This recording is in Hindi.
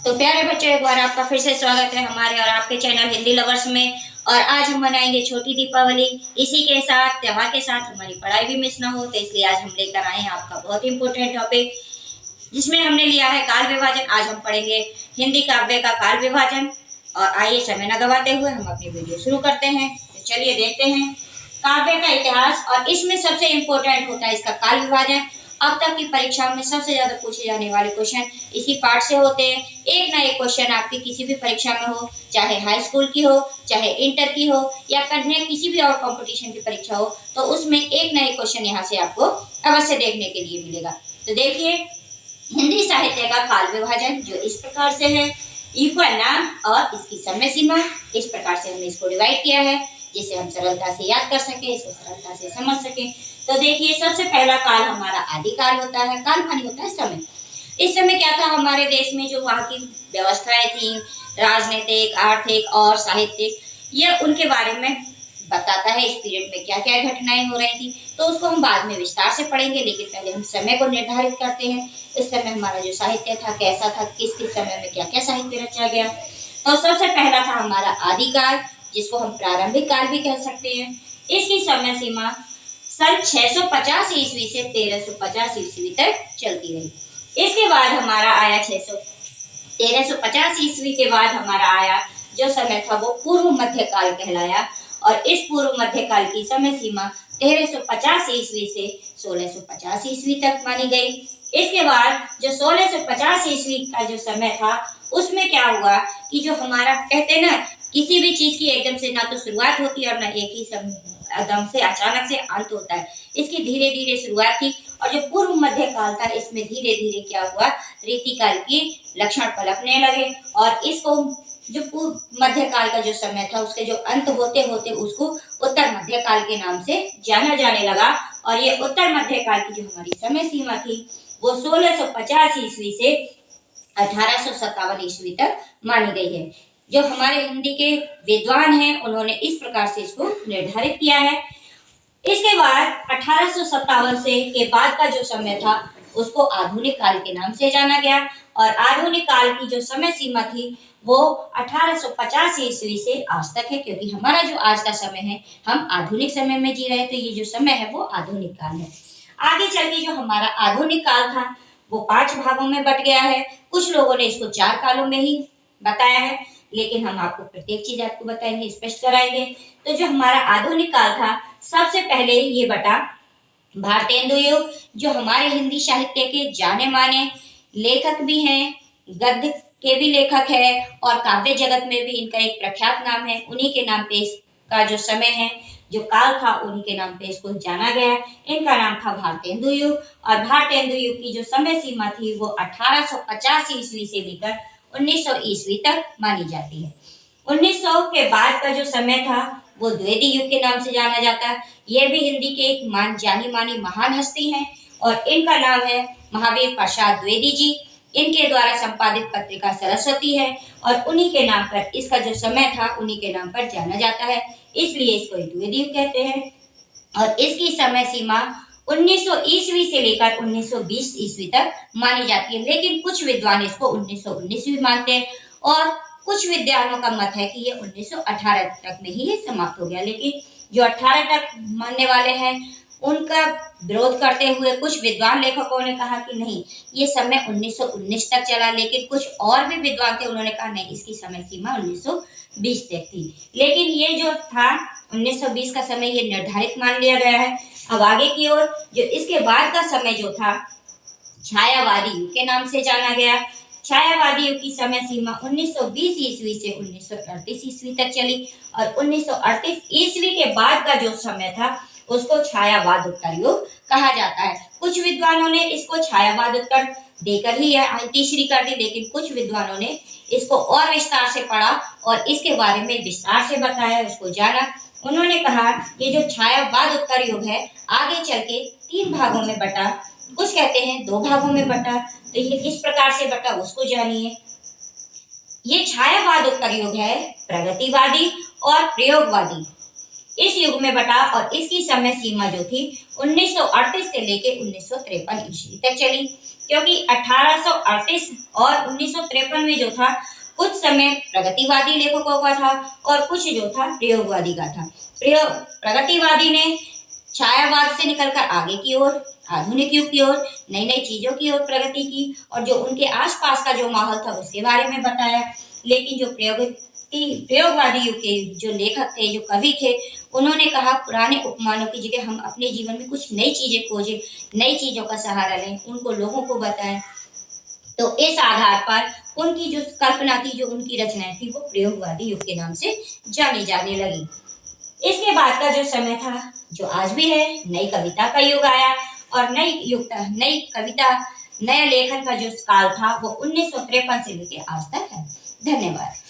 तो प्यारे बच्चों, एक बार आपका फिर से स्वागत है हमारे और आपके चैनल हिंदी लवर्स में। और आज हम मनाएंगे छोटी दीपावली। इसी के साथ त्योहार के साथ हमारी पढ़ाई भी मिस ना हो, तो इसलिए आज हम लेकर आए हैं आपका बहुत इंपॉर्टेंट टॉपिक, जिसमें हमने लिया है काल विभाजन। आज हम पढ़ेंगे हिंदी काव्य का काल विभाजन। और आइए समय न गवाते हुए हम अपनी वीडियो शुरू करते हैं। तो चलिए देखते हैं काव्य का इतिहास। और इसमें सबसे इम्पोर्टेंट होता है इसका काल विभाजन। अब तक की परीक्षाओं में सबसे ज्यादा पूछे जाने वाले क्वेश्चन इसी पार्ट से होते हैं। एक ना एक क्वेश्चन आपकी किसी भी परीक्षा में हो, चाहे हाई स्कूल की हो, चाहे इंटर की हो, या कन्या किसी भी और कंपटीशन की परीक्षा हो, तो उसमें एक ना एक क्वेश्चन यहाँ से आपको अवश्य देखने के लिए मिलेगा। तो देखिए, हिंदी साहित्य का काल विभाजन जो इस प्रकार से है, इक्वल नाम और इसकी समय सीमा, इस प्रकार से हमने इसको डिवाइड किया है जिसे हम सरलता से याद कर सके, इसको सरलता से समझ सके। तो देखिए, सबसे पहला काल हमारा आदिकाल होता है। काल मानी होता है समय। इस समय क्या था हमारे देश में, जो वहाँ की व्यवस्थाएं थी, राजनीतिक, आर्थिक और साहित्यिक, ये उनके बारे में बताता है। इस पीरियड में क्या क्या घटनाएं हो रही थी, तो उसको हम बाद में विस्तार से पढ़ेंगे, लेकिन पहले हम समय को निर्धारित करते हैं। इस समय हमारा जो साहित्य था कैसा था, किस किस समय में क्या क्या साहित्य रचा गया। तो सबसे पहला था हमारा आदिकाल, जिसको हम प्रारंभिक काल भी कह सकते हैं। इसकी समय सीमा सन 650 ईस्वी से 1350 ईस्वी तक चलती रही। इसके बाद हमारा आया 1350 ईस्वी के बाद हमारा आया जो समय था वो पूर्व मध्यकाल कहलाया। और इस पूर्व मध्यकाल की समय सीमा 1350 ईस्वी से 1650 ईस्वी तक मानी गई। इसके बाद जो 1650 ईस्वी का जो समय था, उसमें क्या हुआ कि जो हमारा कहते हैं ना, किसी भी चीज की एकदम से ना तो शुरुआत होती है और ना एक ही एकदम से अचानक से अंत होता है। इसकी धीरे धीरे शुरुआत थी, और जो पूर्व मध्य काल था, इसमें धीरे धीरे क्या हुआ, रीतिकाल की लक्षण पलकने लगे। और इसको जो पूर्व मध्य काल का जो समय था, उसके जो अंत होते होते उसको उत्तर मध्य काल के नाम से जाना जाने लगा। और ये उत्तर मध्य काल की जो हमारी समय सीमा थी, वो 1650 ईस्वी से 1857 ईस्वी तक मानी गई है। जो हमारे हिंदी के विद्वान हैं, उन्होंने इस प्रकार से इसको निर्धारित किया है। इसके बाद 1857 से के बाद का जो समय था, उसको आधुनिक काल के नाम से जाना गया। और आधुनिक काल की जो समय सीमा थी, वो 1850 ईस्वी से आज तक है, क्योंकि हमारा जो आज का समय है, हम आधुनिक समय में जी रहे, तो ये जो समय है वो आधुनिक काल है। आगे चल के जो हमारा आधुनिक काल था, वो 5 भागों में बट गया है। कुछ लोगों ने इसको 4 कालों में ही बताया है, लेकिन हम आपको प्रत्येक चीज आपको बताएंगे, स्पष्ट कराएंगे। तो जो हमारा आधुनिक काल था, सबसे पहले ये बटा भारतेंदु युग, जो हमारे हिंदी साहित्य के जाने माने लेखक भी हैं, गद्य के भी लेखक है, और काव्य जगत में भी इनका एक प्रख्यात नाम है। उन्हीं के नाम पे इसका जो समय है, जो काल था, उन्हीं के नाम पे इसको जाना गया। इनका नाम था भारतेंदु युग। और भारतेंदु युग की जो समय सीमा थी, वो 1850 ईस्वी से लेकर 1900 ईस्वी तक मानी जाती है। 1900 के बाद का जो समय था, वो द्विवेदी युग के नाम से जाना जाता है। ये भी हिंदी के एक जानी मानी महान हस्ती हैं, और इनका नाम है महावीर प्रसाद द्विवेदी जी। इनके द्वारा संपादित पत्रिका सरस्वती है, और उन्हीं के नाम पर इसका जो समय था, उन्हीं के नाम पर जाना जाता है, इसलिए इसको द्विवेदी युग कहते हैं। और इसकी समय सीमा 1900 ईस्वी से लेकर 1920 ईस्वी तक मानी जाती है, लेकिन कुछ विद्वान इसको 1919 भी मानते हैं, और कुछ विद्वानों का मत है कि ये 1918 तक में ही समाप्त हो गया। लेकिन जो 18 तक मानने वाले हैं, उनका विरोध करते हुए कुछ विद्वान लेखकों ने कहा कि नहीं, ये समय 1919 तक चला। लेकिन कुछ और भी विद्वान थे, उन्होंने कहा नहीं, इसकी समय सीमा 1920 तक थी। लेकिन ये जो था 1920 का समय, ये निर्धारित मान लिया गया है। अब आगे की ओर जो इसके बाद का समय जो था, छायावादी युग के नाम से जाना गया। छायावादी युग की समय सीमा 1920 ईस्वी से 1938 ईस्वी तक चली। और 1938 ईस्वी के बाद का जो समय था, उसको छायावाद उत्तर युग कहा जाता है। कुछ विद्वानों ने इसको छायावाद उत्तर देकर ही तीसरी कर दी, लेकिन कुछ विद्वानों ने इसको और विस्तार से पढ़ा और इसके बारे में विस्तार से बताया, उसको जाना। उन्होंने कहा ये जो छायावाद उत्तर युग है, आगे चल के 3 भागों में बटा, कुछ कहते हैं 2 भागों में बटा। तो ये किस प्रकार से बटा, उसको जानिए। ये छायावाद उत्तर युग है प्रगतिवादी और प्रयोगवादी। इस युग में बटा और इसकी समय सीमा जो थी 1938 से लेके 1953 ईस्वी तक चली, क्योंकि 1838 और 1953 में जो था कुछ समय प्रगतिवादी लेखकों का था और कुछ जो था प्रयोगवादी का था। प्रगतिवादी ने छायावाद से निकलकर आगे की ओर, आधुनिक युग की ओर, नई नई चीजों की ओर प्रगति की और जो उनके आसपास का जो माहौल था उसके बारे में बताया। लेकिन जो प्रयोगवादी युग के जो लेखक थे, जो कवि थे, उन्होंने कहा पुराने उपमानों की जगह हम अपने जीवन में कुछ नई चीजें खोजें, नई चीजों का सहारा लें, उनको लोगों को बताएं। तो इस आधार पर उनकी जो कल्पना थी, जो उनकी रचनाएं थी, वो प्रयोगवादी युग के नाम से जानी जाने लगी। इसके बाद का जो समय था, जो आज भी है, नई कविता का युग आया और नई कविता, नया लेखन का जो काल था वो 1953 से लेकर आज तक है। धन्यवाद।